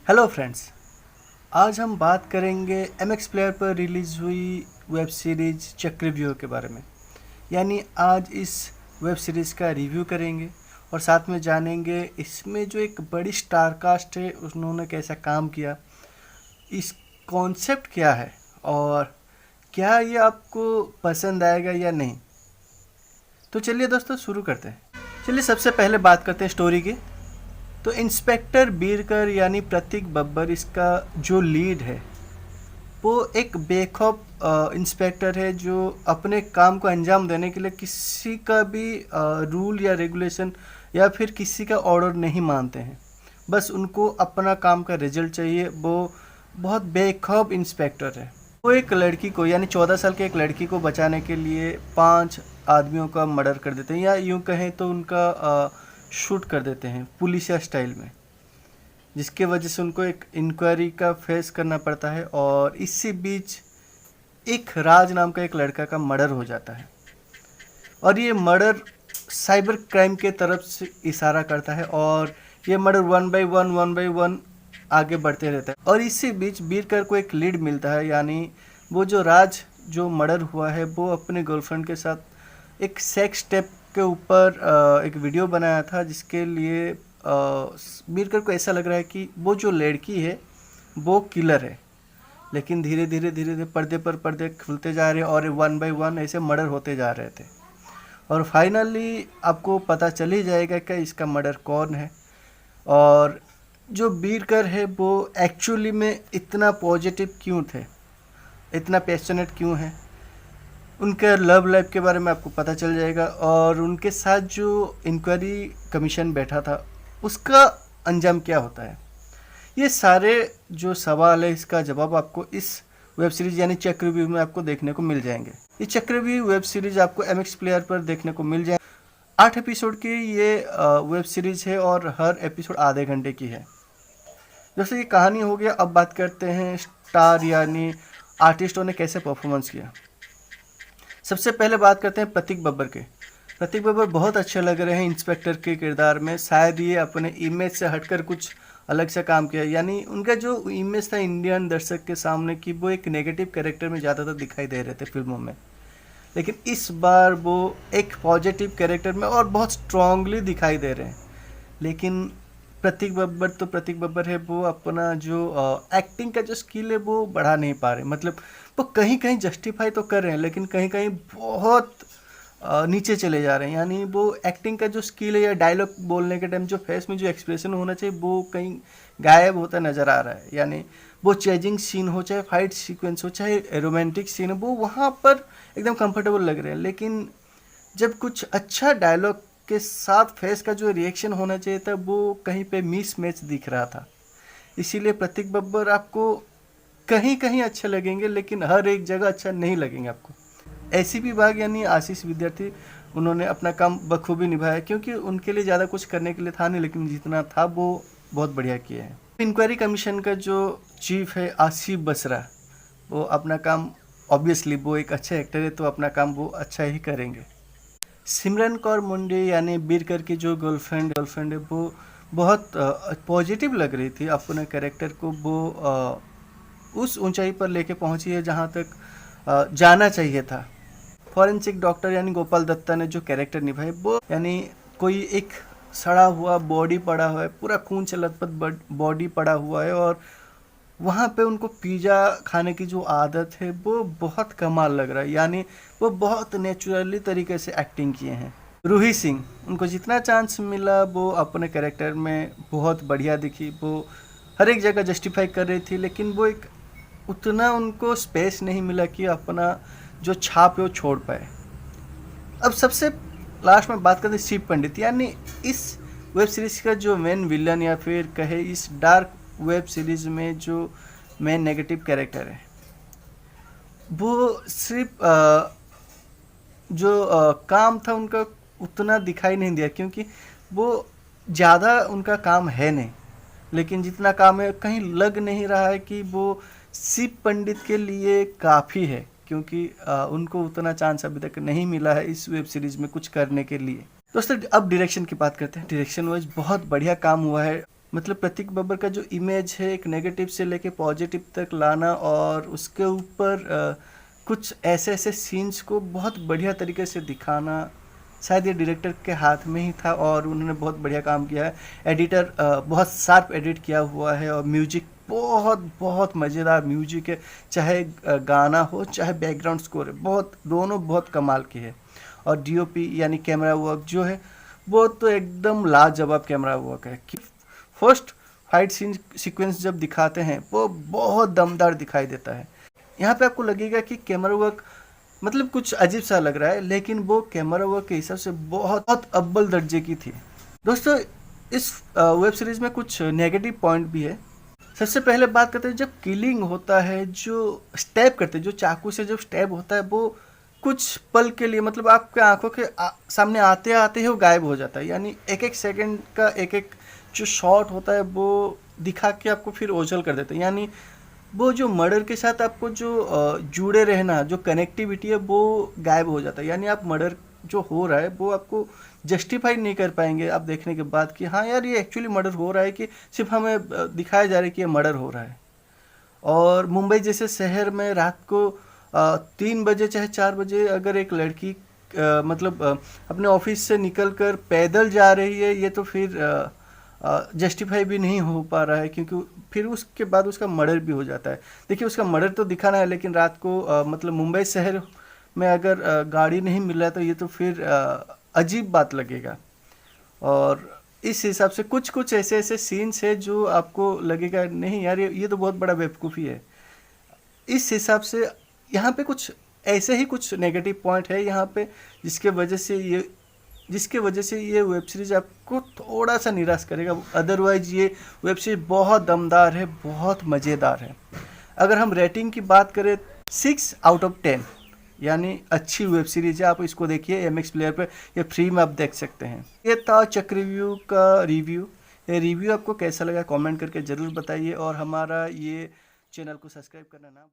Hello friends, आज हम बात करेंगे MX प्लेयर पर रिलीज़ हुई वेब सीरीज़ चक्रव्यूह के बारे में। यानी आज इस वेब सीरीज़ का रिव्यू करेंगे और साथ में जानेंगे इसमें जो एक बड़ी स्टार कास्ट है उन्होंने कैसा काम किया, इस कॉन्सेप्ट क्या है और क्या ये आपको पसंद आएगा या नहीं। तो चलिए दोस्तों शुरू करते हैं। चलिए सबसे पहले बात करते हैं स्टोरी की। तो इंस्पेक्टर बीरकर यानी प्रतीक बब्बर इसका जो लीड है वो एक बेखौफ इंस्पेक्टर है जो अपने काम को अंजाम देने के लिए किसी का भी रूल या रेगुलेशन या फिर किसी का ऑर्डर नहीं मानते हैं। बस उनको अपना काम का रिजल्ट चाहिए। वो बहुत बेखौफ इंस्पेक्टर है। वो एक लड़की को यानी 14 साल के एक लड़की को बचाने के लिए 5 आदमियों का मर्डर कर देते हैं, या यूँ कहें तो उनका शूट कर देते हैं पुलिसिया स्टाइल में, जिसके वजह से उनको एक इंक्वायरी का फेस करना पड़ता है। और इसी बीच एक राज नाम का एक लड़का का मर्डर हो जाता है और ये मर्डर साइबर क्राइम के तरफ से इशारा करता है और ये मर्डर वन बाय वन आगे बढ़ते रहता है। और इसी बीच बीरकर को एक लीड मिलता है, यानी वो जो राज जो मर्डर हुआ है वो अपने गर्लफ्रेंड के साथ एक सेक्स टेप के ऊपर एक वीडियो बनाया था, जिसके लिए बीरकर को ऐसा लग रहा है कि वो जो लड़की है वो किलर है। लेकिन धीरे धीरे पर्दे पर पर्दे खुलते जा रहे और वन बाय वन ऐसे मर्डर होते जा रहे थे और फाइनली आपको पता चल ही जाएगा कि इसका मर्डर कौन है। और जो बीरकर है वो एक्चुअली में इतना पॉजिटिव क्यों थे, इतना पैशनेट क्यों है, उनके लव लाइफ के बारे में आपको पता चल जाएगा। और उनके साथ जो इंक्वायरी कमीशन बैठा था उसका अंजाम क्या होता है, ये सारे जो सवाल है इसका जवाब आपको इस वेब सीरीज़ यानी चक्रव्यूह में आपको देखने को मिल जाएंगे। ये चक्रव्यूह वेब सीरीज़ आपको MX प्लेयर पर देखने को मिल जाए। 8 एपिसोड की ये वेब सीरीज़ है और हर एपिसोड आधे घंटे की है। जैसे ये कहानी हो गया, अब बात करते हैं स्टार यानी आर्टिस्टों ने कैसे परफॉर्मेंस किया। सबसे पहले बात करते हैं प्रतीक बब्बर के। प्रतीक बब्बर बहुत अच्छे लग रहे हैं इंस्पेक्टर के किरदार में। शायद ये अपने इमेज से हटकर कुछ अलग से काम किया, यानी उनका जो इमेज था इंडियन दर्शक के सामने कि वो एक नेगेटिव कैरेक्टर में ज़्यादातर दिखाई दे रहे थे फिल्मों में, लेकिन इस बार वो एक पॉजिटिव कैरेक्टर में और बहुत स्ट्रांगली दिखाई दे रहे हैं। लेकिन प्रतीक बब्बर है, वो अपना जो एक्टिंग का जो स्किल है वो बढ़ा नहीं पा रहे। मतलब वो कहीं कहीं जस्टिफाई तो कर रहे हैं लेकिन कहीं कहीं बहुत नीचे चले जा रहे हैं। यानी वो एक्टिंग का जो स्किल है या डायलॉग बोलने के टाइम जो फेस में जो एक्सप्रेशन होना चाहिए वो कहीं गायब होता नज़र आ रहा है। यानी वो चेजिंग सीन हो, चाहे फाइट सीक्वेंस हो, चाहे रोमांटिक सीन हो, वो वहाँ पर एकदम कंफर्टेबल लग रहे हैं। लेकिन जब कुछ अच्छा डायलॉग के साथ फेस का जो रिएक्शन होना चाहिए था वो कहीं पे मिस मैच दिख रहा था। इसीलिए प्रतीक बब्बर आपको कहीं कहीं अच्छे लगेंगे लेकिन हर एक जगह अच्छा नहीं लगेंगे आपको। ऐसी विभाग यानी आशीष विद्यार्थी, उन्होंने अपना काम बखूबी निभाया क्योंकि उनके लिए ज़्यादा कुछ करने के लिए था नहीं, लेकिन जितना था वो बहुत बढ़िया किया है। इंक्वायरी कमीशन का जो चीफ है आसिफ बसरा, वो अपना काम ऑब्वियसली वो एक अच्छे एक्टर है तो अपना काम वो अच्छा ही करेंगे। सिमरन कौर मुंडे यानी बीरकर की जो गर्लफ्रेंड है वो बहुत पॉजिटिव लग रही थी। अपने कैरेक्टर को वो उस ऊंचाई पर लेके पहुंची है जहां तक जाना चाहिए था। फॉरेंसिक डॉक्टर यानी गोपाल दत्ता ने जो कैरेक्टर निभाए वो यानी कोई एक सड़ा हुआ बॉडी पड़ा हुआ है, पूरा खून से लथपथ बॉडी पड़ा हुआ है और वहाँ पे उनको पिज़्ज़ा खाने की जो आदत है वो बहुत कमाल लग रहा है। यानी वो बहुत नेचुरली तरीके से एक्टिंग किए हैं। रूही सिंह, उनको जितना चांस मिला वो अपने कैरेक्टर में बहुत बढ़िया दिखी। वो हर एक जगह जस्टिफाई कर रही थी लेकिन वो एक उतना उनको स्पेस नहीं मिला कि अपना जो छाप है वो छोड़ पाए। अब सबसे लास्ट में बात करते हैं शिव पंडित, यानी इस वेब सीरीज़ का जो मेन विलन या फिर कहे इस डार्क वेब सीरीज़ में जो मेन नेगेटिव कैरेक्टर है वो सिर्फ जो काम था उनका उतना दिखाई नहीं दिया क्योंकि वो ज़्यादा उनका काम है नहीं, लेकिन जितना काम है कहीं लग नहीं रहा है कि वो शिव पंडित के लिए काफ़ी है, क्योंकि उनको उतना चांस अभी तक नहीं मिला है इस वेब सीरीज़ में कुछ करने के लिए। दोस्तों अब डायरेक्शन की बात करते हैं। डायरेक्शन वाइज बहुत बढ़िया काम हुआ है। मतलब प्रतीक बब्बर का जो इमेज है एक नेगेटिव से लेके पॉजिटिव तक लाना और उसके ऊपर कुछ ऐसे ऐसे सीन्स को बहुत बढ़िया तरीके से दिखाना, शायद ये डायरेक्टर के हाथ में ही था और उन्होंने बहुत बढ़िया काम किया है। एडिटर बहुत शार्प एडिट किया हुआ है और म्यूजिक बहुत बहुत मज़ेदार म्यूजिक है, चाहे गाना हो चाहे बैकग्राउंड स्कोर है, बहुत दोनों बहुत कमाल की है। और डीओपी यानी कैमरा वर्क जो है वो तो एकदम लाजवाब कैमरा वर्क है कि फर्स्ट फाइट सीन सीक्वेंस जब दिखाते हैं वो बहुत दमदार दिखाई देता है। यहाँ पे आपको लगेगा कि कैमरा वर्क मतलब कुछ अजीब सा लग रहा है, लेकिन वो कैमरा वर्क के हिसाब से बहुत बहुत अव्वल दर्जे की थी। दोस्तों इस वेब सीरीज़ में कुछ नेगेटिव पॉइंट भी है। सबसे पहले बात करते हैं, जब किलिंग होता है, जो स्टैब करते हैं, जो चाकू से जब स्टैब होता है वो कुछ पल के लिए मतलब आपके आंखों के सामने आते आते ही वो गायब हो जाता है। यानी एक एक सेकंड का एक एक जो शॉट होता है वो दिखा के आपको फिर ओझल कर देता है। यानी वो जो मर्डर के साथ आपको जो जुड़े रहना, जो कनेक्टिविटी है वो गायब हो जाता है। यानी आप मर्डर जो हो रहा है वो आपको जस्टिफाई नहीं कर पाएंगे आप देखने के बाद कि हाँ यार ये एक्चुअली मर्डर हो रहा है, कि सिर्फ हमें दिखाया जा रहा है कि ये मर्डर हो रहा है। और मुंबई जैसे शहर में रात को 3 बजे चाहे 4 बजे अगर एक लड़की मतलब अपने ऑफिस से निकल कर पैदल जा रही है, ये तो फिर जस्टिफाई भी नहीं हो पा रहा है, क्योंकि फिर उसके बाद उसका मर्डर भी हो जाता है। देखिए उसका मर्डर तो दिखाना है, लेकिन रात को मतलब मुंबई शहर में अगर गाड़ी नहीं मिल रहा है तो ये तो फिर अजीब बात लगेगा। और इस हिसाब से कुछ कुछ ऐसे ऐसे सीन्स है जो आपको लगेगा नहीं यार ये तो बहुत बड़ा बेवकूफ़ी है। इस हिसाब से यहाँ पे कुछ ऐसे ही कुछ नेगेटिव पॉइंट है यहाँ पे, जिसके वजह से ये वेब सीरीज़ आपको थोड़ा सा निराश करेगा। अदरवाइज ये वेब सीरीज बहुत दमदार है, बहुत मज़ेदार है। अगर हम रेटिंग की बात करें 6/10, यानी अच्छी वेब सीरीज है। आप इसको देखिए MX प्लेयर पे, ये फ्री में आप देख सकते हैं। ये था चक्रव्यूह का रिव्यू। ये रिव्यू आपको कैसा लगा कमेंट करके ज़रूर बताइए और हमारा ये चैनल को सब्सक्राइब करना ना